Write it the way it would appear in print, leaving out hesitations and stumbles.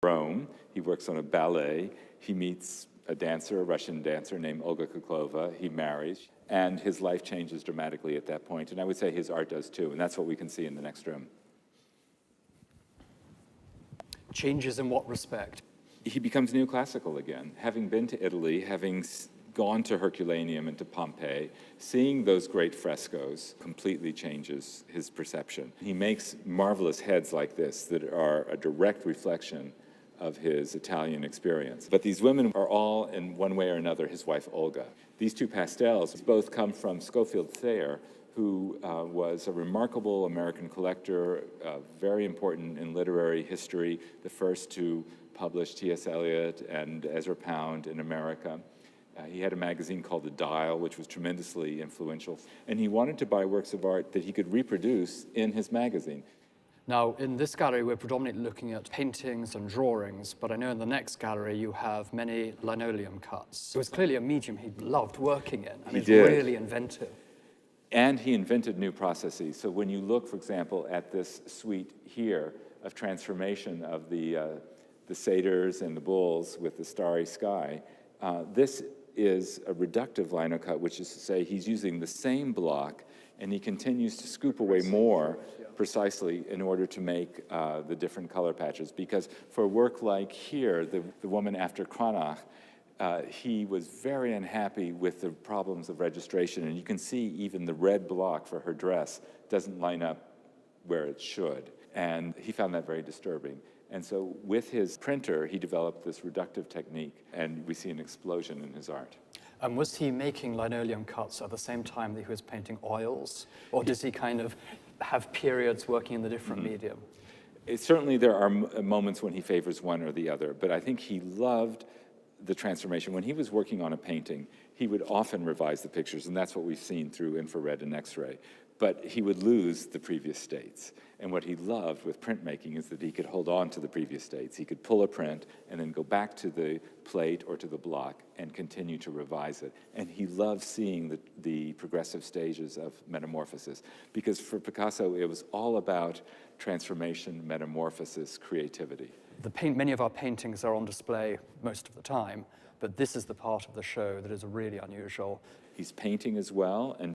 Rome. He works on a ballet. He meets a dancer, a Russian dancer named Olga Kuklova. He marries, and his life changes dramatically at that point. And I would say his art does too, and that's what we can see in the next room. Changes in what respect? He becomes neoclassical again. Having been to Italy, having gone to Herculaneum and to Pompeii, seeing those great frescoes completely changes his perception. He makes marvelous heads like this that are a direct reflection of his Italian experience. But these women are all, in one way or another, his wife Olga. These two pastels both come from Schofield Thayer, who was a remarkable American collector, very important in literary history, the first to publish T.S. Eliot and Ezra Pound in America. He had a magazine called The Dial, which was tremendously influential. And he wanted to buy works of art that he could reproduce in his magazine. Now, in this gallery, we're predominantly looking at paintings and drawings, but I know in the next gallery you have many linoleum cuts. It was clearly a medium he loved working in. I mean, it's really inventive. And he invented new processes. So when you look, for example, at this suite here of transformation of the satyrs and the bulls with the starry sky, this is a reductive lino cut, which is to say he's using the same block and he continues to scoop away more precisely in order to make the different color patches. Because for a work like here, the woman after Cranach, he was very unhappy with the problems of registration, and you can see even the red block for her dress doesn't line up where it should. And he found that very disturbing. And so with his printer, he developed this reductive technique, and we see an explosion in his art. And was he making linoleum cuts at the same time that he was painting oils? Or does he kind of have periods working in the different medium? Certainly there are moments when he favors one or the other, but I think he loved the transformation. When he was working on a painting, he would often revise the pictures, and that's what we've seen through infrared and X-ray. But he would lose the previous states. And what he loved with printmaking is that he could hold on to the previous states. He could pull a print and then go back to the plate or to the block and continue to revise it. And he loved seeing the progressive stages of metamorphosis, because for Picasso, it was all about transformation, metamorphosis, creativity. Many of our paintings are on display most of the time, but this is the part of the show that is really unusual. He's painting as well, and